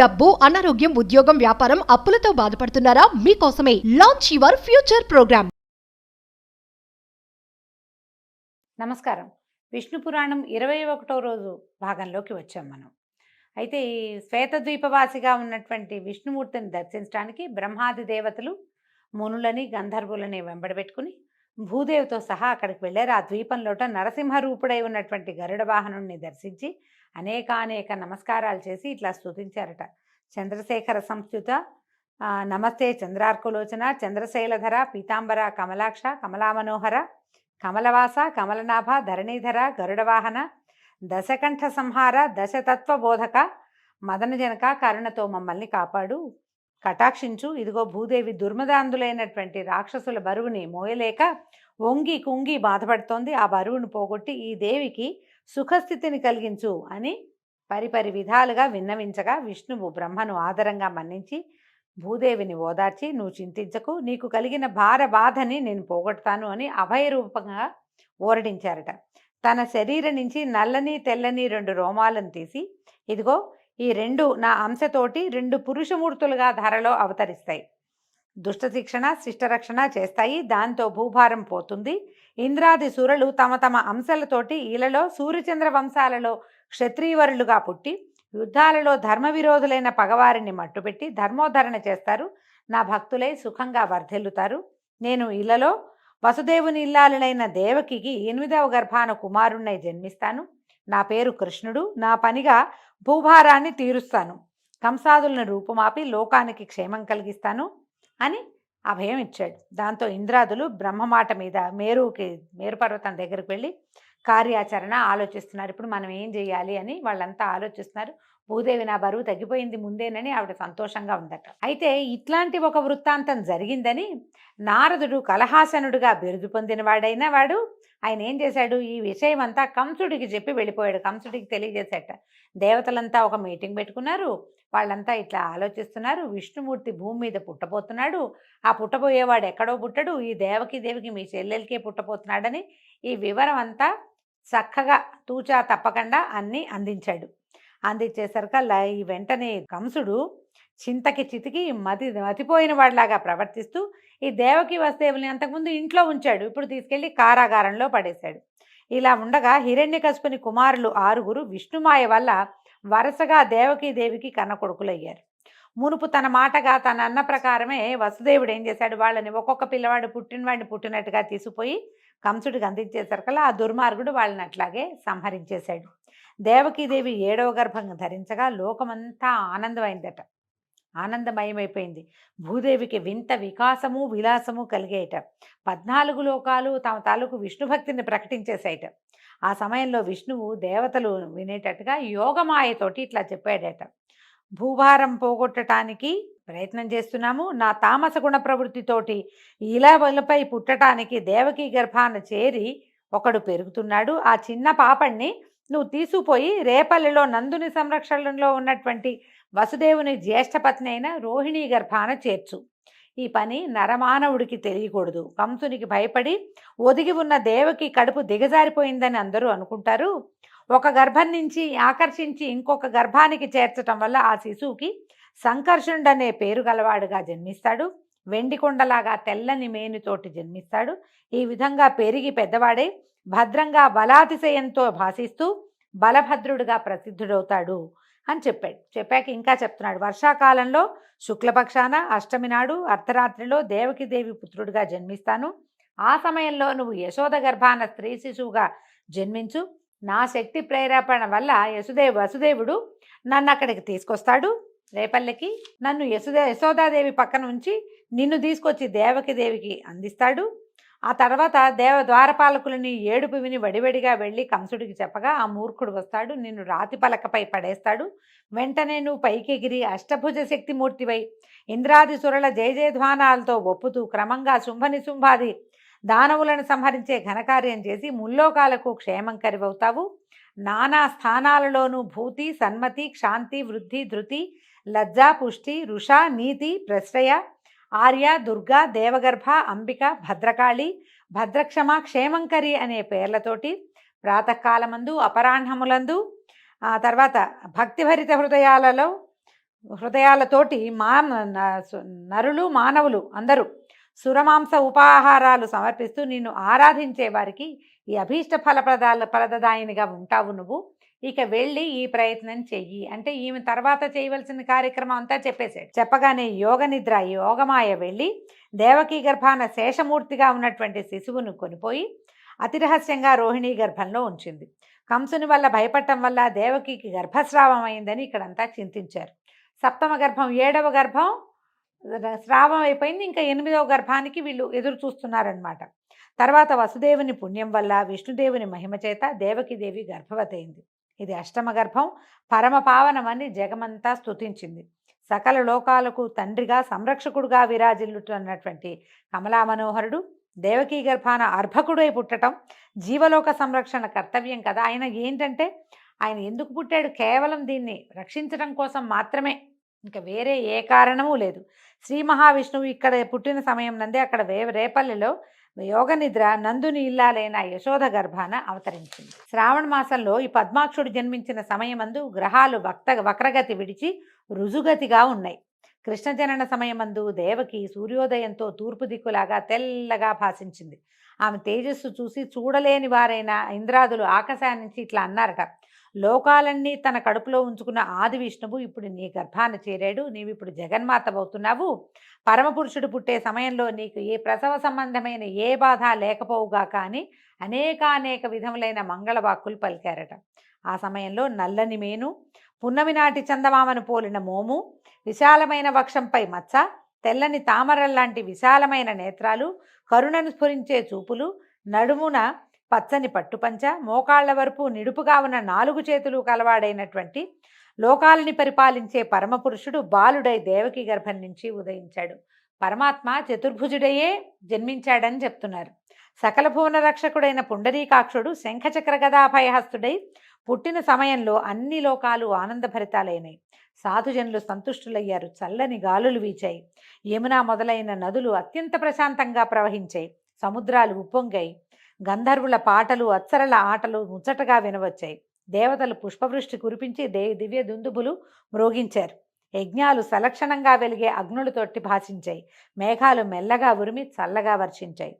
డబ్బు, అనారోగ్యం, ఉద్యోగం, వ్యాపారం, అప్పులతో బాధపడుతున్నారా? మీకోసమే లాంచ్ యువర్ ఫ్యూచర్ ప్రోగ్రామ్. నమస్కారం. విష్ణు పురాణం 21వ రోజు భాగంలోకి వచ్చాం మనం. అయితే ఈ శ్వేతద్వీపవాసిగా ఉన్నటువంటి విష్ణుమూర్తిని దర్శించడానికి బ్రహ్మాది దేవతలు మునులని గంధర్వులని వెంబడబెట్టుకుని భూదేవితో సహా అక్కడికి వెళ్ళారు. ఆ ద్వీపంలోట నరసింహ రూపుడై ఉన్నటువంటి గరుడ వాహనుణ్ణి దర్శించి అనేకానేక నమస్కారాలు చేసి ఇట్లా స్తుతించారట. చంద్రశేఖర సంస్థుత నమస్తే చంద్రార్కులోచన చంద్రశైలధర పీతాంబర కమలాక్ష కమలామనోహర కమలవాస కమలనాభ ధరణీధర గరుడవాహన దశకంఠ సంహార దశతత్వ బోధక మదనజనక కరుణతో మమ్మల్ని కాపాడు, కటాక్షించు. ఇదిగో భూదేవి దుర్మదాంధులైనటువంటి రాక్షసుల బరువుని మోయలేక వంగి కుంగి బాధపడుతోంది. ఆ బరువును పోగొట్టి ఈ దేవికి సుఖస్థితిని కలిగించు అని పరిపరి విధాలుగా విన్నవించగా విష్ణువు బ్రహ్మను ఆదరంగా మన్నించి భూదేవిని ఓదార్చి, నువ్వు చింతించకు, నీకు కలిగిన బాధని నేను పోగొడతాను అని అభయరూపంగా ఓరడించారట. తన శరీరం నుంచి నల్లని తెల్లని 2 రోమాలను తీసి, ఇదిగో ఈ 2 నా అంశతోటి 2 పురుషమూర్తులుగా ధరలో అవతరిస్తాయి, దుష్ట శిక్షణ శిష్టరక్షణ చేస్తాయి, దాంతో భూభారం పోతుంది. ఇంద్రాది సురలు తమ తమ అంశాలతోటి ఈలలో సూర్యచంద్ర వంశాలలో క్షత్రియవరులుగా పుట్టి యుద్ధాలలో ధర్మ విరోధులైన పగవారిని మట్టుపెట్టి ధర్మోద్ధరణ చేస్తారు. నా భక్తులై సుఖంగా వర్ధిల్లుతారు. నేను ఇళ్లలో వసుదేవుని ఇల్లాలనైన దేవకికి 8వ గర్భాన కుమారుణ్ణై జన్మిస్తాను. నా పేరు కృష్ణుడు. నా పనిగా భూభారాన్ని తీరుస్తాను, కంసాదులను రూపుమాపి లోకానికి క్షేమం కలిగిస్తాను అని అభయం ఇచ్చాడు. దాంతో ఇంద్రాదులు బ్రహ్మమాట మీద మేరు పర్వతం దగ్గరికి వెళ్ళి కార్యాచరణ ఆలోచిస్తున్నారు. ఇప్పుడు మనం ఏం చేయాలి అని వాళ్ళంతా ఆలోచిస్తున్నారు. భూదేవి నా బరువు తగ్గిపోయింది ముందేనని ఆవిడ సంతోషంగా ఉందట. అయితే ఇట్లాంటి ఒక వృత్తాంతం జరిగిందని నారదుడు కలహాసనుడుగా బిరుదు పొందిన వాడైన వాడు ఆయన ఏం చేశాడు, ఈ విషయం అంతా కంసుడికి చెప్పి వెళ్ళిపోయాడు. కంసుడికి తెలియజేశాట. దేవతలంతా ఒక మీటింగ్ పెట్టుకున్నారు. వాళ్ళంతా ఇట్లా ఆలోచిస్తున్నారు, విష్ణుమూర్తి భూమి మీద పుట్టబోతున్నాడు, ఆ పుట్టబోయేవాడు ఎక్కడో పుట్టడు, ఈ దేవికి మీ చెల్లెలకే పుట్టబోతున్నాడని ఈ వివరం అంతా చక్కగా తూచా తప్పకుండా అన్నీ అందించాడు. అందించేసరికల్లా ఈ వెంటనే కంసుడు చింతకి చితికి మతిపోయిన వాడిలాగా ప్రవర్తిస్తూ ఈ దేవకి వసుదేవుల్ని అంతకుముందు ఇంట్లో ఉంచాడు, ఇప్పుడు తీసుకెళ్లి కారాగారంలో పడేశాడు. ఇలా ఉండగా హిరణ్యకశిపుని కుమారులు 6 విష్ణుమాయ వల్ల వరుసగా దేవికి కన్న కొడుకులయ్యారు. మునుపు తన మాటగా తన అన్న ప్రకారమే వసుదేవుడు ఏం చేశాడు, వాళ్ళని ఒక్కొక్క పిల్లవాడు పుట్టినవాడిని పుట్టినట్టుగా తీసుకుపోయి కంసుడికి అందించేసరికల్లా ఆ దుర్మార్గుడు వాళ్ళని అట్లాగే సంహరించేశాడు. దేవకీదేవి 7వ గర్భం ధరించగా లోకమంతా ఆనందమయమైపోయింది. భూదేవికి వింత వికాసము విలాసము కలిగేయట. 14 లోకాలు తమ తాలూకు విష్ణుభక్తిని ప్రకటించేశాయట. ఆ సమయంలో విష్ణువు దేవతలు వినేటట్టుగా యోగమాయతోటి ఇట్లా చెప్పాడట, భూభారం పోగొట్టడానికి ప్రయత్నం చేస్తున్నాము. నా తామస గుణ ప్రవృత్తితోటి ఇలవలపై పుట్టడానికి దేవకీ గర్భాన చేరి ఒకడు పెరుగుతున్నాడు. ఆ చిన్న పాపణ్ణి నువ్వు తీసుకుపోయి రేపల్లిలో నందుని సంరక్షణలో ఉన్నటువంటి వసుదేవుని జ్యేష్ఠపత్ని అయిన రోహిణీ గర్భాన చేర్చు. ఈ పని నరమానవుడికి తెలియకూడదు. కంసునికి భయపడి ఒదిగి ఉన్న దేవకి కడుపు దిగజారిపోయిందని అందరూ అనుకుంటారు. ఒక గర్భం నుంచి ఆకర్షించి ఇంకొక గర్భానికి చేర్చటం వల్ల ఆ శిశువుకి సంకర్షణుడనే పేరు గలవాడుగా జన్మిస్తాడు. వెండి కొండలాగా తెల్లని మేనితోటి జన్మిస్తాడు. ఈ విధంగా పెరిగి పెద్దవాడై భద్రంగా బలాతిశయంతో భాసిస్తూ బలభద్రుడిగా ప్రసిద్ధుడవుతాడు అని చెప్పాడు. చెప్పాక ఇంకా చెప్తున్నాడు, వర్షాకాలంలో శుక్లపక్షాన అష్టమి నాడు అర్ధరాత్రిలో దేవకీదేవి పుత్రుడిగా జన్మిస్తాను. ఆ సమయంలో నువ్వు యశోద గర్భాన స్త్రీ శిశువుగా జన్మించు. నా శక్తి ప్రేరేపణ వల్ల వసుదేవుడు నన్ను అక్కడికి తీసుకొస్తాడు. రేపల్లెకి నన్ను యశోదాదేవి పక్కన ఉంచి నిన్ను తీసుకొచ్చి దేవకీదేవికి అందిస్తాడు. ఆ తర్వాత ద్వారపాలకులని ఏడుపు విని వడివడిగా వెళ్ళి కంసుడికి చెప్పగా ఆ మూర్ఖుడు వస్తాడు, నిన్ను రాతి పలకపై పడేస్తాడు. వెంటనే నువ్వు పైకెగిరి అష్టభుజ శక్తిమూర్తివై ఇంద్రాది సురల జయజయధ్వానాలతో ఒప్పుతూ క్రమంగా శుంభాది దానవులను సంహరించే ఘనకార్యం చేసి ముల్లోకాలకు క్షేమం కరివవుతావు. నానా స్థానాలలోనూ భూతి సన్మతి క్షాంతి వృద్ధి ధృతి లజ్జా పుష్టి రుష నీతి ప్రశ్రయ ఆర్య దుర్గా దేవగర్భ అంబిక భద్రకాళి భద్రక్షమ క్షేమంకరి అనే పేర్లతోటి ప్రాతకాలమందు అపరాహ్నములందు తర్వాత భక్తిభరిత హృదయాలలో హృదయాలతోటి నరులు మానవులు అందరూ సురమాంస ఉపాహారాలు సమర్పిస్తూ నిన్ను ఆరాధించే వారికి ఈ అభీష్ట ఫలదాయినిగా ఉంటావు నువ్వు. ఇక వెళ్ళి ఈ ప్రయత్నం చెయ్యి అంటే ఈమె తర్వాత చేయవలసిన కార్యక్రమం అంతా చెప్పేశాడు. చెప్పగానే యోగ నిద్ర యోగమాయ వెళ్ళి దేవకీ గర్భాన శేషమూర్తిగా ఉన్నటువంటి శిశువును కొనిపోయి అతిరహస్యంగా రోహిణీ గర్భంలో ఉంచింది. కంసుని వల్ల భయపడటం వల్ల దేవకికి గర్భస్రావం అయిందని ఇక్కడంతా చింతించారు. సప్తమ గర్భం 7వ గర్భం స్రావం అయిపోయింది. ఇంకా 8వ గర్భానికి వీళ్ళు ఎదురు చూస్తున్నారనమాట. తర్వాత వసుదేవుని పుణ్యం వల్ల విష్ణుదేవుని మహిమ చేత దేవకీదేవి గర్భవతి అయింది. ఇది అష్టమ గర్భం. పరమ పావనమని జగమంతా స్తుతించింది. సకల లోకాలకు తండ్రిగా సంరక్షకుడుగా విరాజిల్లుతున్నటువంటి కమలా మనోహరుడు దేవకీ గర్భాన అర్భకుడై పుట్టడం జీవలోక సంరక్షణ కర్తవ్యం కదా. ఆయన ఏంటంటే ఆయన ఎందుకు పుట్టాడు? కేవలం దీన్ని రక్షించడం కోసం మాత్రమే, ఇంకా వేరే ఏ కారణమూ లేదు. శ్రీ మహావిష్ణువు ఇక్కడ పుట్టిన సమయం నందే అక్కడ రేపల్లెలో యోగ నిద్ర నందుని ఇల్లాలైన యశోద గర్భాన అవతరించింది. శ్రావణ మాసంలో ఈ పద్మాక్షుడు జన్మించిన సమయమందు గ్రహాలు వక్రగతి విడిచి రుజుగతిగా ఉన్నాయి. కృష్ణ జనన సమయమందు దేవకి సూర్యోదయంతో తూర్పు దిక్కులాగా తెల్లగా భాషించింది. ఆమె తేజస్సు చూసి చూడలేని వారైన ఇంద్రాదులు ఆకాశాన్నించి ఇట్లా అన్నారట, లోకాలన్నీ తన కడుపులో ఉంచుకున్న ఆది విష్ణువు ఇప్పుడు నీ గర్భాన చేరాడు, నీవిప్పుడు జగన్మాతవవుతున్నావు. పరమపురుషుడు పుట్టే సమయంలో నీకు ఏ ప్రసవ సంబంధమైన ఏ బాధ లేకపోవుగా కానీ అనేక విధములైన మంగళవాక్కులు పలికారట. ఆ సమయంలో నల్లని మేను, పున్నమి నాటి చందమామను పోలిన మోము, విశాలమైన వక్షంపై మచ్చ, తెల్లని తామరల్లాంటి విశాలమైన నేత్రాలు, కరుణను స్ఫురించే చూపులు, నడుమున పచ్చని పట్టుపంచ, మోకాళ్ల వరపు నిడుపుగా ఉన్న 4 చేతులు కలవాడైనటువంటి లోకాలని పరిపాలించే పరమపురుషుడు బాలుడై దేవకి గర్భం నుంచి ఉదయించాడు. పరమాత్మ చతుర్భుజుడయే జన్మించాడని చెప్తున్నారు. సకల భువన రక్షకుడైన పుండరీకాక్షుడు శంఖచక్ర గదాభయహస్తుడై పుట్టిన సమయంలో అన్ని లోకాలు ఆనందభరితాలైనాయి. సాధుజనులు సంతుష్టులయ్యారు. చల్లని గాలులు వీచాయి. యమున మొదలైన నదులు అత్యంత ప్రశాంతంగా ప్రవహించాయి. సముద్రాలు ఉప్పొంగాయి. గంధర్వుల పాటలు అప్సరల ఆటలు ముచ్చటగా వినవచ్చాయి. దేవతలు పుష్పవృష్టి కురిపించి దివ్య దుందుబులు మ్రోగించారు. యజ్ఞాలు సలక్షణంగా వెలిగే అగ్నులతోటి భాషించాయి. మేఘాలు మెల్లగా ఉరిమి చల్లగా వర్షించాయి.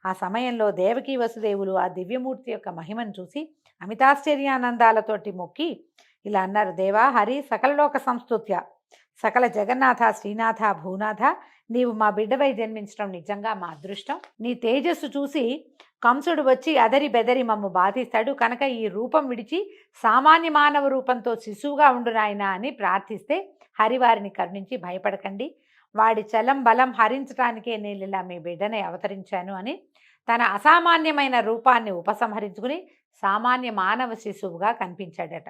ఆ సమయంలో దేవకీ వసుదేవులు ఆ దివ్యమూర్తి యొక్క మహిమను చూసి అమితాశ్చర్యానందాలతోటి మొక్కి ఇలా అన్నారు, దేవా హరి సకలలోక సంస్తుత్య, సకల జగన్నాథ శ్రీనాథ భూనాథ, నీవు మా బిడ్డవై జన్మించడం నిజంగా మా అదృష్టం. నీ తేజస్సు చూసి కంసుడు వచ్చి అదరి బెదరి మమ్ము బాధిస్తాడు కనుక ఈ రూపం విడిచి సామాన్య మానవ రూపంతో శిశువుగా ఉండు నాయనా అని ప్రార్థిస్తే హరివారిని కరుణించి భయపడకండి, వాడి చలం బలం హరించడానికే నేను ఇలా మీ బిడ్డనే అవతరించాను అని తన అసామాన్యమైన రూపాన్ని ఉపసంహరించుకుని సామాన్య మానవ శిశువుగా కనిపించాడట.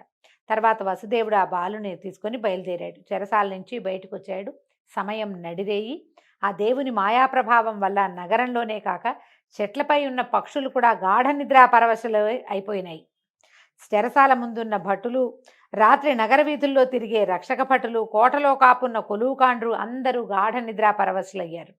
తర్వాత వసుదేవుడు ఆ బాలుని తీసుకొని బయలుదేరాడు. చెరసాల నుంచి బయటకు వచ్చాడు. సమయం నడిరేయి. ఆ దేవుని మాయాప్రభావం వల్ల నగరంలోనే కాక చెట్లపై ఉన్న పక్షులు కూడా గాఢ నిద్రా పరవశలు అయిపోయినాయి. చెరసాల ముందున్న భటులు, రాత్రి నగర వీధుల్లో తిరిగే రక్షక భటులు, కోటలో కాపున్న కొలువుకాండ్రు అందరూ గాఢ నిద్రా పరవశులయ్యారు.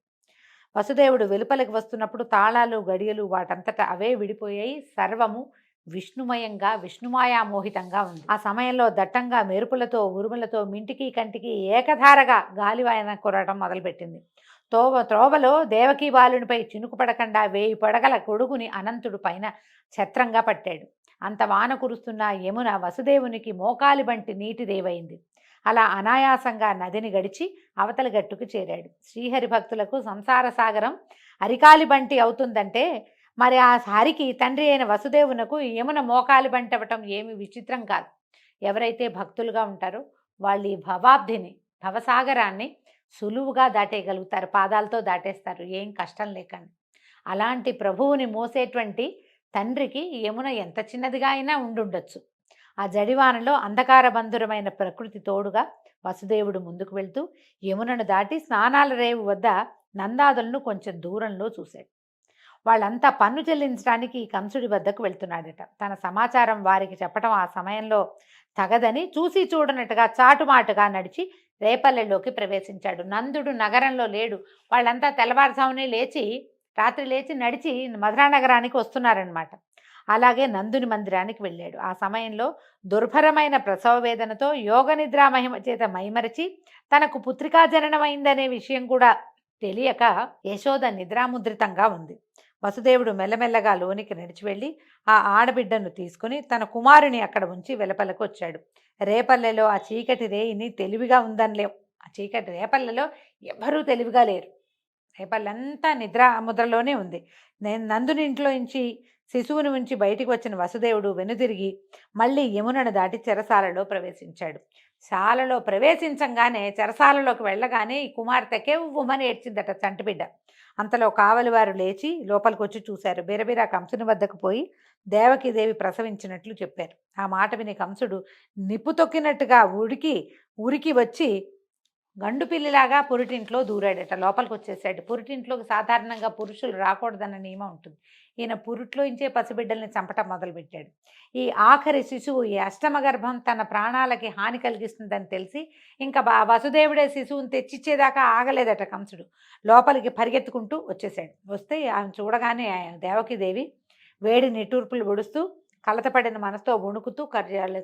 వసుదేవుడు వెలుపలికి వస్తున్నప్పుడు తాళాలు గడియలు వాటంతటా అవే విడిపోయాయి. సర్వము విష్ణుమయంగా విష్ణుమాయామోహితంగా ఉంది. ఆ సమయంలో దట్టంగా మెరుపులతో ఉరుములతో మింటికి కంటికి ఏకధారగా గాలివాయన కురవడం మొదలుపెట్టింది. త్రోవలో దేవకీ బాలునిపై చినుకు పడకుండా 1000 పడగల గొడుగుని అనంతుడు పైన ఛత్రంగా పట్టాడు. అంత వాన కురుస్తున్న యమున వసుదేవునికి మోకాలి బంటి నీటి రేవైంది. అలా అనాయాసంగా నదిని గడిచి అవతలి గట్టుకు చేరాడు. శ్రీహరి భక్తులకు సంసార సాగరం అరికాలి బంటి అవుతుందంటే మరి ఆ హరికి తండ్రి అయిన వసుదేవునకు యమున మోకాలి బంటి అవ్వటం ఏమి విచిత్రం కాదు. ఎవరైతే భక్తులుగా ఉంటారో వాళ్ళు ఈ భవసాగరాన్ని సులువుగా దాటేయగలుగుతారు. పాదాలతో దాటేస్తారు, ఏం కష్టం లేకండి. అలాంటి ప్రభువుని మోసేటువంటి తండ్రికి యమున ఎంత చిన్నదిగా అయినా ఉండుండొచ్చు. ఆ జడివానలో అంధకార బంధురమైన ప్రకృతి తోడుగా వసుదేవుడు ముందుకు వెళ్తూ యమునను దాటి స్నానాల రేవు వద్ద నందాదులను కొంచెం దూరంలో చూశాడు. వాళ్ళంతా పన్ను చెల్లించడానికి కంసుడి వద్దకు వెళ్తున్నాడట. తన సమాచారం వారికి చెప్పడం ఆ సమయంలో తగదని చూసి చూడనట్టుగా చాటుమాటుగా నడిచి రేపల్లెలోకి ప్రవేశించాడు. నందుడు నగరంలో లేడు. వాళ్ళంతా తెల్లవారుజామునే రాత్రి లేచి నడిచి మధురా నగరానికి వస్తున్నారనమాట. అలాగే నందుని మందిరానికి వెళ్ళాడు. ఆ సమయంలో దుర్భరమైన ప్రసవ వేదనతో యోగ నిద్రా మహిమ చేత మైమరచి తనకు పుత్రికా జననమైందనే విషయం కూడా తెలియక యశోద నిద్రాముద్రితంగా ఉంది. వసుదేవుడు మెల్లమెల్లగా లోనికి నడిచి వెళ్ళి ఆ ఆడబిడ్డను తీసుకుని తన కుమారుని అక్కడ ఉంచి వెలపలకు వచ్చాడు. రేపల్లెలో ఆ చీకటి రేయిని తెలివిగా ఉందనిలేం. ఆ చీకటి రేపల్లెలో ఎవ్వరూ తెలివిగా లేరు. రేపల్లంతా నిద్ర ముద్రలోనే ఉంది. నేను నందుని ఇంట్లో నుంచి శిశువుని ఉంచి బయటికి వచ్చిన వసుదేవుడు వెనుదిరిగి మళ్ళీ యమునను దాటి చెరసాలలో ప్రవేశించాడు. శాలలో ప్రవేశించంగానే చెరసాలలోకి వెళ్ళగానే ఈ కుమార్తెకే ఉమ్మని ఏడ్చిందట చంటిబిడ్డ. అంతలో కావలివారు లేచి లోపలికి వచ్చి చూశారు. బిరబిరా కంసుని వద్దకు పోయి దేవకీదేవి ప్రసవించినట్లు చెప్పారు. ఆ మాట విని కంసుడు నిప్పు తొక్కినట్టుగా ఉరికి వచ్చి గండు పిల్లిలాగా పురిటింట్లో దూరాడట. లోపలికి వచ్చేసాడు. పురిటింట్లోకి సాధారణంగా పురుషులు రాకూడదన్న నియమం ఉంటుంది. ఈయన పురిట్లోంచే పసిబిడ్డల్ని చంపటం మొదలుపెట్టాడు. ఈ ఆఖరి శిశువు, ఈ అష్టమ గర్భం తన ప్రాణాలకి హాని కలిగిస్తుందని తెలిసి ఇంకా వసుదేవుడే శిశువుని తెచ్చిచ్చేదాకా ఆగలేదట కంసుడు. లోపలికి పరిగెత్తుకుంటూ వచ్చేసాడు. వస్తే ఆమె చూడగానే దేవకీదేవి వేడి నిట్టూర్పులు పొడుస్తూ కలతపడిన మనసుతో వణుకుతూ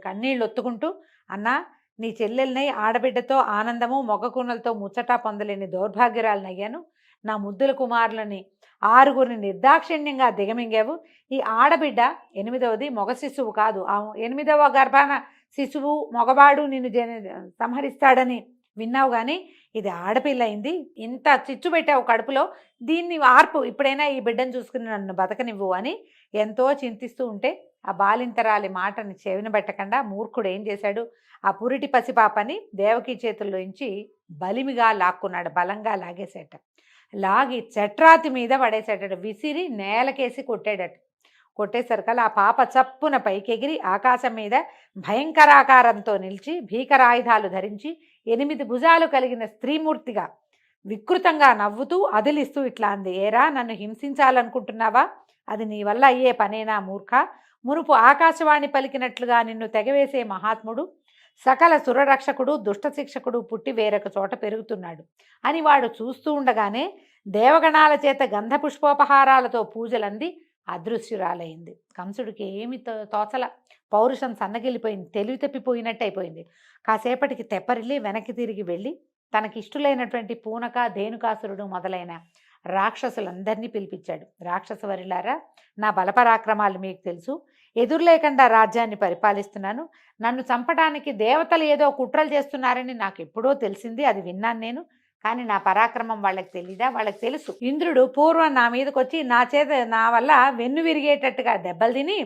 కన్నీళ్ళు ఒత్తుకుంటూ, అన్నా, నీ చెల్లెల్ని ఆడబిడ్డతో ఆనందము మొగకూనలతో ముచ్చటా పొందలేని దౌర్భాగ్యురాలనయ్యాను. నా ముద్దుల కుమారులని 6గురిని నిర్దాక్షిణ్యంగా దిగమింగావు. ఈ ఆడబిడ్డ 8వది మగ శిశువు కాదు. ఆ 8వ గర్భాన శిశువు మగవాడు నిన్ను సంహరిస్తాడని విన్నావు, కానీ ఇది ఆడపిల్ల అయింది. ఇంత చిచ్చు పెట్టావు కడుపులో, దీన్ని ఆర్పు, ఇప్పుడైనా ఈ బిడ్డను చూసుకుని నన్ను బతకనివ్వు అని ఎంతో చింతిస్తూ ఉంటే ఆ బాలింతరాలి మాటని చెవిన పెట్టకుండా మూర్ఖుడు ఏం చేశాడు, ఆ పురిటి పసిపాపని దేవకి చేతుల్లోంచి బలిమిగా లాక్కున్నాడు. బలంగా లాగేసేట. లాగి చట్రాతి మీద పడేసేటట. విసిరి నేలకేసి కొట్టాడట. కొట్టేసరికల్లా ఆ పాప చప్పున పైకెగిరి ఆకాశం మీద భయంకరాకారంతో నిలిచి భీకరాయుధాలు ధరించి 8 భుజాలు కలిగిన స్త్రీమూర్తిగా వికృతంగా నవ్వుతూ అదిలిస్తూ ఇట్లా అంది, ఏరా, నన్ను హింసించాలనుకుంటున్నావా? అది నీ వల్ల అయ్యే పనేనా మూర్ఖ? మునుపు ఆకాశవాణి పలికినట్లుగా నిన్ను తెగవేసే మహాత్ముడు, సకల సురరక్షకుడు, దుష్టశిక్షకుడు పుట్టి వేరొక చోట పెరుగుతున్నాడు అని వాడు చూస్తూ ఉండగానే దేవగణాల చేత గంధపుష్పోపహారాలతో పూజలంది అదృశ్యురాలైంది. కంసుడికి ఏమి తోచల. పౌరుషం సన్నగిల్లిపోయింది. తెలివి తప్పిపోయినట్టు అయిపోయింది. కాసేపటికి తెప్పరిల్లి వెనక్కి తిరిగి వెళ్ళి తనకిష్టులైనటువంటి పూనక, ధేనుకాసురుడు మొదలైన రాక్షసులందరినీ పిలిపించాడు. రాక్షసవరులారా, నా బలపరాక్రమాలు మీకు తెలుసు. ఎదురులేకుండా రాజ్యాన్ని పరిపాలిస్తున్నాను. నన్ను చంపడానికి దేవతలు ఏదో కుట్రలు చేస్తున్నారని నాకు ఎప్పుడో తెలిసింది. అది విన్నాను నేను. కానీ నా పరాక్రమం వాళ్ళకి తెలీదా? వాళ్ళకి తెలుసు. ఇంద్రుడు పూర్వం నా మీదకి వచ్చి నా వల్ల వెన్ను విరిగేటట్టుగా దెబ్బలు తిని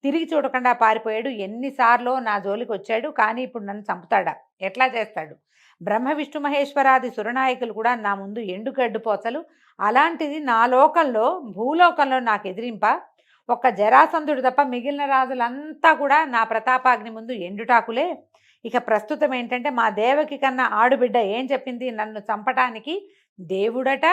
తిరిగి చూడకుండా పారిపోయాడు. ఎన్నిసార్లు నా జోలికి వచ్చాడు, కానీ ఇప్పుడు నన్ను చంపుతాడా? ఎట్లా చేస్తాడు? బ్రహ్మ విష్ణు మహేశ్వరాది సురనాయకులు కూడా నా ముందు ఎండుగడ్డుపోచలు. అలాంటిది నా లోకంలో, భూలోకంలో నాకు ఎదిరింప? ఒక్క జరాసంధుడు తప్ప మిగిలిన రాజులంతా కూడా నా ప్రతాపాగ్ని ముందు ఎండుటాకులే. ఇక ప్రస్తుతం ఏంటంటే, మా దేవకి కన్నా ఆడుబిడ్డ ఏం చెప్పింది? నన్ను చంపటానికి దేవుడట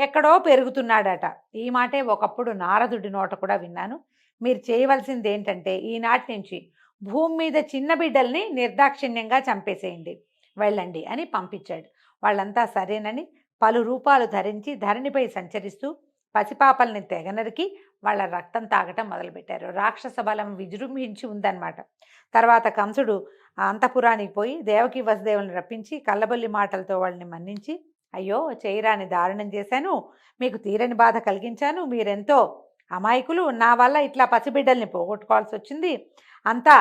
ఎక్కడో పెరుగుతున్నాడట. ఈ మాటే ఒకప్పుడు నారదుడి నోట కూడా విన్నాను. మీరు చేయవలసింది ఏంటంటే, ఈనాటి నుంచి భూమి మీద చిన్న బిడ్డల్ని నిర్దాక్షిణ్యంగా చంపేసేయండి, వెళ్ళండి అని పంపించాడు. వాళ్ళంతా సరేనని పలు రూపాలు ధరించి ధరణిపై సంచరిస్తూ పసిపాపల్ని తెగనరికి వాళ్ళ రక్తం తాగటం మొదలుపెట్టారు. రాక్షస బలం విజృంభించి ఉందన్నమాట. తర్వాత కంసుడు అంతఃపురానికి పోయి దేవకి వసుదేవులను రప్పించి కళ్ళబొల్లి మాటలతో వాళ్ళని మన్నించి, అయ్యో, చేయరాని దారుణం చేశాను, మీకు తీరని బాధ కలిగించాను, మీరెంతో అమాయకులు, నా వల్ల ఇట్లా పసిబిడ్డల్ని పోగొట్టుకోవాల్సి వచ్చింది, అంతా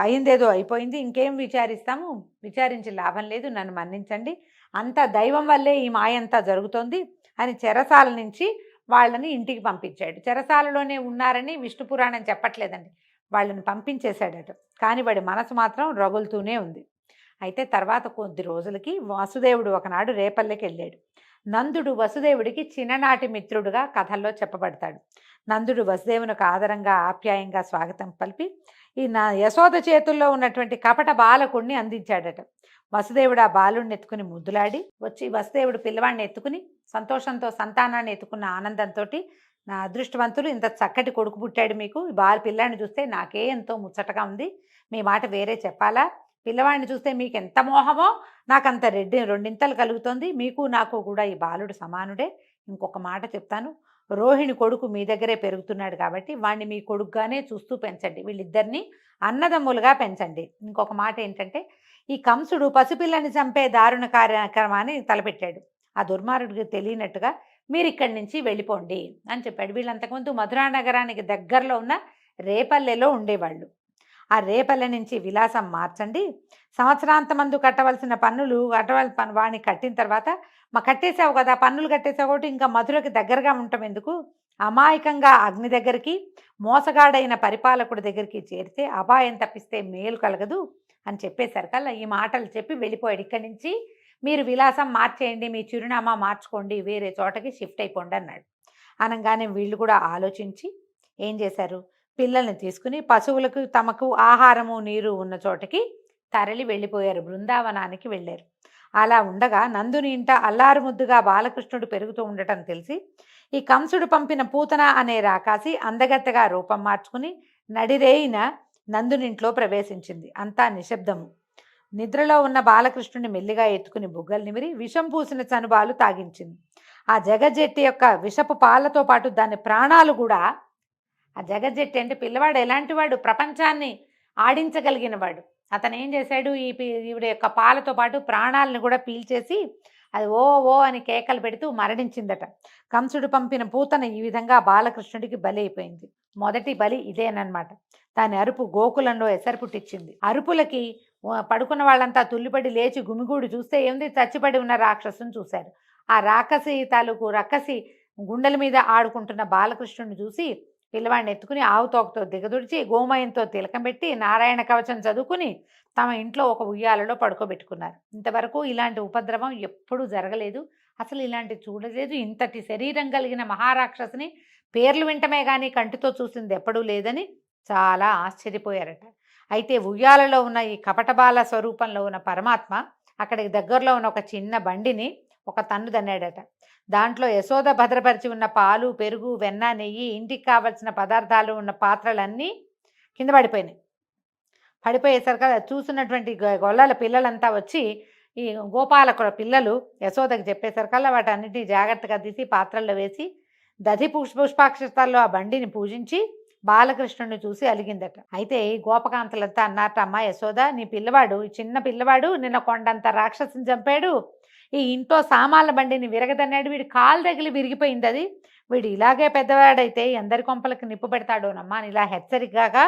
అయిందేదో అయిపోయింది, ఇంకేం విచారిస్తాము, విచారించి లాభం లేదు, నన్ను మన్నించండి, అంతా దైవం వల్లే ఈ మాయంతా జరుగుతోంది అని చెరసాల నుంచి వాళ్ళని ఇంటికి పంపించాడు. చెరసాలలోనే ఉన్నారని విష్ణు పురాణం చెప్పట్లేదండి, వాళ్ళని పంపించేశాడట. కానీ వాడి మనసు మాత్రం రగులుతూనే ఉంది. అయితే తర్వాత కొద్ది రోజులకి వసుదేవుడు ఒకనాడు రేపల్లెకి వెళ్ళాడు. నందుడు వసుదేవుడికి చిన్ననాటి మిత్రుడుగా కథల్లో చెప్పబడతాడు. నందుడు వసుదేవునికి ఆదరంగా ఆప్యాయంగా స్వాగతం పలిపి ఈ యశోద చేతుల్లో ఉన్నటువంటి కపట బాలకుడిని అందించాడట. వసుదేవుడు ఆ బాలుడిని ఎత్తుకుని ముద్దులాడి వచ్చి, వసుదేవుడు పిల్లవాడిని ఎత్తుకుని సంతోషంతో సంతానాన్ని ఎత్తుకున్న ఆనందంతో, నా అదృష్టవంతులు, ఇంత చక్కటి కొడుకు పుట్టాడు మీకు, ఈ పిల్లాడిని చూస్తే నాకే ఎంతో ముచ్చటగా ఉంది, మీ మాట వేరే చెప్పాలా? పిల్లవాడిని చూస్తే మీకు ఎంత మోహమో నాకంత రెండింతలు కలుగుతోంది, మీకు నాకు కూడా ఈ బాలుడు సమానుడే. ఇంకొక మాట చెప్తాను, రోహిణి కొడుకు మీ దగ్గరే పెరుగుతున్నాడు కాబట్టి వాడిని మీ కొడుకుగానే చూస్తూ పెంచండి, వీళ్ళిద్దరిని అన్నదమ్ములుగా పెంచండి. ఇంకొక మాట ఏంటంటే, ఈ కంసుడు పసిపిల్లని చంపే దారుణ కార్యక్రమాన్ని తలపెట్టాడు. ఆ దుర్మార్గుడికి తెలియనట్టుగా మీరు ఇక్కడి నుంచి వెళ్ళిపోండి అని చెప్పాడు. వీళ్ళంతకుముందు మధురా నగరానికి దగ్గరలో ఉన్న రేపల్లెలో ఉండేవాళ్ళు. ఆ రేపల్లె నుంచి విలాసం మార్చండి, సంవత్సరాంతమందు కట్టవలసిన పన్నులు వాడిని కట్టిన తర్వాత కట్టేసావు కదా, పన్నులు కట్టేసావు కాబట్టి ఇంకా మధురకి దగ్గరగా ఉండటం ఎందుకు, అమాయకంగా అగ్ని దగ్గరికి, మోసగాడైన పరిపాలకుడి దగ్గరికి చేరితే అపాయం తప్పిస్తే మేలు కలగదు అని చెప్పేసరికల్లా ఈ మాటలు చెప్పి వెళ్ళిపోయాడు. ఇక్కడి నుంచి మీరు విలాసం మార్చేయండి, మీ చిరునామా మార్చుకోండి, వేరే చోటకి షిఫ్ట్ అయిపోండి అన్నాడు. అనగానే వీళ్ళు కూడా ఆలోచించి ఏం చేశారు, పిల్లల్ని తీసుకుని పశువులకు తమకు ఆహారము నీరు ఉన్న చోటకి తరలి వెళ్ళిపోయారు, బృందావనానికి వెళ్ళారు. అలా ఉండగా నందుని ఇంట అల్లారు ముద్దుగా బాలకృష్ణుడు పెరుగుతూ ఉండటం తెలిసి ఈ కంసుడు పంపిన పూతన అనే రాకాసి అందగత్తగా రూపం మార్చుకుని నడిరేయిన నందునింట్లో ప్రవేశించింది. అంతా నిశ్శబ్దము. నిద్రలో ఉన్న బాలకృష్ణుని మెల్లిగా ఎత్తుకుని బుగ్గలు నిమిరి విషం పూసిన చనుబాలు తాగించింది. ఆ జగజ్జెట్టి యొక్క విషపు పాలతో పాటు దాని ప్రాణాలు కూడా, ఆ జగజ్జెట్టి అంటే పిల్లవాడు ఎలాంటి వాడు, ప్రపంచాన్ని ఆడించగలిగిన వాడు. అతను ఏం చేశాడు, ఈవిడ యొక్క పాలతో పాటు ప్రాణాలను కూడా పీల్చేసి అది ఓ ఓ అని కేకలు పెడుతూ మరణించిందట. కంసుడు పంపిన పూతన ఈ విధంగా బాలకృష్ణుడికి బలి అయిపోయింది. మొదటి బలి ఇదేనమాట. దాని అరుపు గోకులంలో ఎసరు పుట్టించింది. అరుపులకి పడుకున్న వాళ్ళంతా తుల్లిపడి లేచి గుమిగూడి చూస్తే ఏముంది, చచ్చిపడి ఉన్న రాక్షసుని చూశారు. ఆ రాక్షసి తాలూకు రక్కసి గుండెల మీద ఆడుకుంటున్న బాలకృష్ణుడిని చూసి పిల్లవాడిని ఎత్తుకుని ఆవు తోకతో దిగదుడిచి గోమయంతో తిలకం పెట్టి నారాయణ కవచం చదువుకుని తమ ఇంట్లో ఒక ఉయ్యాలలో పడుకోబెట్టుకున్నారు. ఇంతవరకు ఇలాంటి ఉపద్రవం ఎప్పుడూ జరగలేదు, అసలు ఇలాంటి చూడలేదు. ఇంతటి శరీరం కలిగిన మహారాక్షసుని పేర్లు వింటమే కానీ కంటితో చూసింది ఎప్పుడూ లేదని చాలా ఆశ్చర్యపోయారట. అయితే ఉయ్యాలలో ఉన్న ఈ కపటబాల స్వరూపంలో ఉన్న పరమాత్మ అక్కడికి దగ్గరలో ఉన్న ఒక చిన్న బండిని ఒక తన్ను తన్నాడట. దాంట్లో యశోద భద్రపరిచి ఉన్న పాలు, పెరుగు, వెన్న, నెయ్యి, ఇంటికి కావలసిన పదార్థాలు ఉన్న పాత్రలన్నీ కింద పడిపోయినాయి. పడిపోయేసరికి చూసినటువంటి గొల్లల పిల్లలంతా వచ్చి ఈ గోపాలకుల పిల్లలు యశోదకి చెప్పేసరికల్లా వాటన్నిటిని జాగ్రత్తగా తీసి పాత్రల్లో వేసి దధి పుష్పాక్షతాల్లో ఆ బండిని పూజించి బాలకృష్ణుడిని చూసి అలిగిందట. అయితే ఈ గోపకాంతలంతా అన్నారట, అమ్మ యశోద, నీ పిల్లవాడు, ఈ చిన్న పిల్లవాడు నిన్న కొండంత రాక్షసుని చంపాడు, ఈ ఇంట్లో సామాన్ల బండిని విరగదన్నాడు, వీడి కాలు తగిలి విరిగిపోయింది, అది వీడు ఇలాగే పెద్దవాడైతే ఎందరి కొంపలకు నిప్పు పెడతాడోనమ్మా అని ఇలా హెచ్చరికగా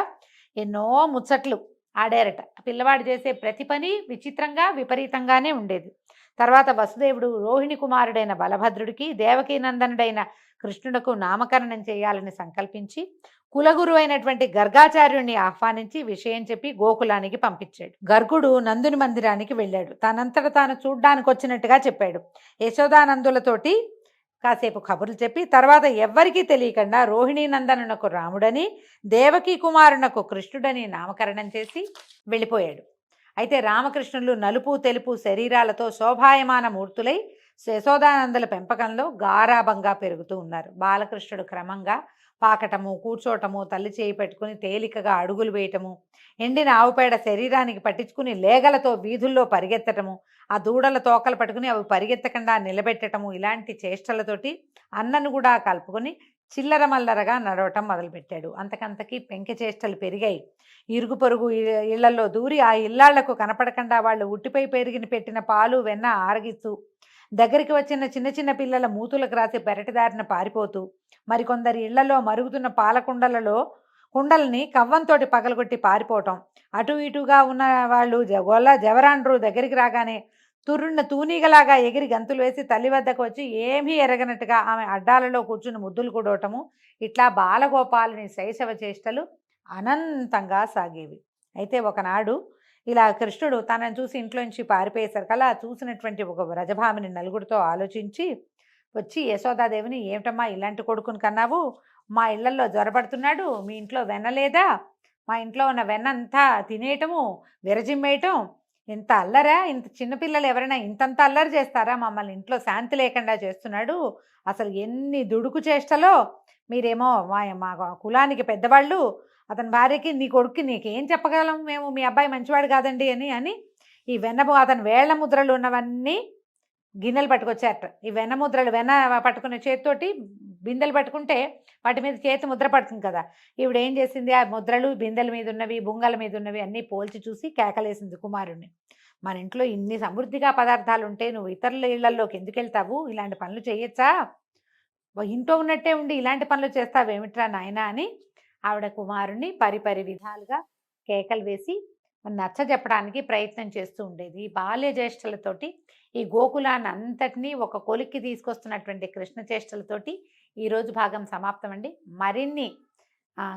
ఎన్నో ముచ్చట్లు ఆడారట. పిల్లవాడు చేసే ప్రతి పని విచిత్రంగా విపరీతంగానే ఉండేది. తర్వాత వసుదేవుడు రోహిణి కుమారుడైన బలభద్రుడికి దేవకీనందనుడైన కృష్ణుడకు నామకరణం చేయాలని సంకల్పించి కులగురు అయినటువంటి గర్గాచార్యుడిని ఆహ్వానించి విషయం చెప్పి గోకులానికి పంపించాడు. గర్గుడు నందుని మందిరానికి వెళ్ళాడు. తనంతట తాను చూడ్డానికి వచ్చినట్టుగా చెప్పాడు. యశోదానందులతోటి కాసేపు కబుర్లు చెప్పి తర్వాత ఎవ్వరికీ తెలియకుండా రోహిణీ నందనునకు రాముడని, దేవకీ కుమారునకు కృష్ణుడని నామకరణం చేసి వెళ్ళిపోయాడు. అయితే రామకృష్ణులు నలుపు తెలుపు శరీరాలతో శోభాయమాన మూర్తులై యశోదానందుల పెంపకంలో గారాభంగా పెరుగుతూ ఉన్నారు. బాలకృష్ణుడు క్రమంగా పాకటము, కూర్చోటము, తల్లి చేయి పెట్టుకుని తేలికగా అడుగులు వేయటము, ఎండిన ఆవుపేడ శరీరానికి పట్టించుకుని లేగలతో వీధుల్లో పరిగెత్తటము, ఆ దూడల తోకలు పట్టుకుని అవి పరిగెత్తకుండా నిలబెట్టటము, ఇలాంటి చేష్టలతోటి అన్నను కూడా కలుపుకొని చిల్లర మల్లరగా నడవటం మొదలుపెట్టాడు. అంతకంతకీ పెంకె చేష్టలు పెరిగాయి. ఇరుగు పొరుగు ఇళ్లలో దూరి ఆ ఇళ్లాళ్లకు కనపడకుండా వాళ్ళు ఉట్టిపై పెట్టిన పాలు వెన్న ఆరగిస్తూ దగ్గరికి వచ్చిన చిన్న చిన్న పిల్లల మూతులకు రాసి పెరటిదారిన పారిపోతూ, మరికొందరి ఇళ్లలో మరుగుతున్న పాలకుండలలో కుండల్ని కవ్వంతోటి పగలగొట్టి పారిపోవటం, అటు ఇటుగా ఉన్న వాళ్ళు జవరాండ్రు దగ్గరికి రాగానే తుర్రున్న తూనీగలాగా ఎగిరి గంతులు వేసి తల్లి వద్దకు వచ్చి ఏమీ ఎరగనట్టుగా ఆమె అడ్డాలలో కూర్చుని ముద్దులు కూడవటము, ఇట్లా బాలగోపాలుని శైశవ చేష్టలు అనంతంగా సాగేవి. అయితే ఒకనాడు ఇలా కృష్ణుడు తనను చూసి ఇంట్లోంచి పారిపోయేసరికల్లా చూసినటువంటి ఒక వ్రజభామిని నలుగురితో ఆలోచించి వచ్చి యశోదాదేవిని, ఏమిటమ్మా ఇలాంటి కొడుకుని కన్నావు, మా ఇళ్లలో జ్వరపడుతున్నాడు, మీ ఇంట్లో వెన్న లేదా, మా ఇంట్లో ఉన్న వెన్న అంతా తినేయటము విరజిమ్మేయటం, ఇంత అల్లరా, ఇంత చిన్నపిల్లలు ఎవరైనా ఇంతంత అల్లరి చేస్తారా, మమ్మల్ని ఇంట్లో శాంతి లేకుండా చేస్తున్నాడు, అసలు ఎన్ని దుడుకు చేష్టలో, మీరేమో మా కులానికి పెద్దవాళ్ళు, అతని భార్యకి నీ కొడుక్కి నీకేం చెప్పగలం మేము, మీ అబ్బాయి మంచివాడు కాదండి అని ఈ అతని వేళ్ల ముద్రలు ఉన్నవన్నీ గిన్నెలు పట్టుకొచ్చారట. ఈ వెన్న ముద్రలు వెన్న పట్టుకునే చేతితోటి బిందెలు పట్టుకుంటే వాటి మీద చేతి ముద్ర పడుతుంది కదా. ఈవిడ ఏం చేసింది, ఆ ముద్రలు బిందెల మీద ఉన్నవి, బుంగల మీద ఉన్నవి అన్నీ పోల్చి చూసి కేకలేసింది కుమారుణ్ణి. మన ఇంట్లో ఇన్ని సమృద్ధిగా పదార్థాలు ఉంటే నువ్వు ఇతరుల ఇళ్లలోకి ఎందుకు వెళ్తావు, ఇలాంటి పనులు చేయొచ్చా, ఇంట్లో ఉన్నట్టే ఉండి ఇలాంటి పనులు చేస్తావేమిట్రా నాయనా అని ఆవిడ కుమారుణ్ణి పరిపరి విధాలుగా కేకలు వేసి నచ్చజెప్పడానికి ప్రయత్నం చేస్తూ ఉండేది. ఈ బాల్య జ్యేష్ఠలతోటి ఈ గోకులాన్ని అంతటినీ ఒక కొలిక్కి తీసుకొస్తున్నటువంటి కృష్ణ చేష్టలతోటి ఈరోజు భాగం సమాప్తం అండి. మరిన్ని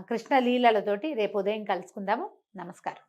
కృష్ణ లీలలతోటి రేపు ఉదయం కలుసుకుందాము. నమస్కారం.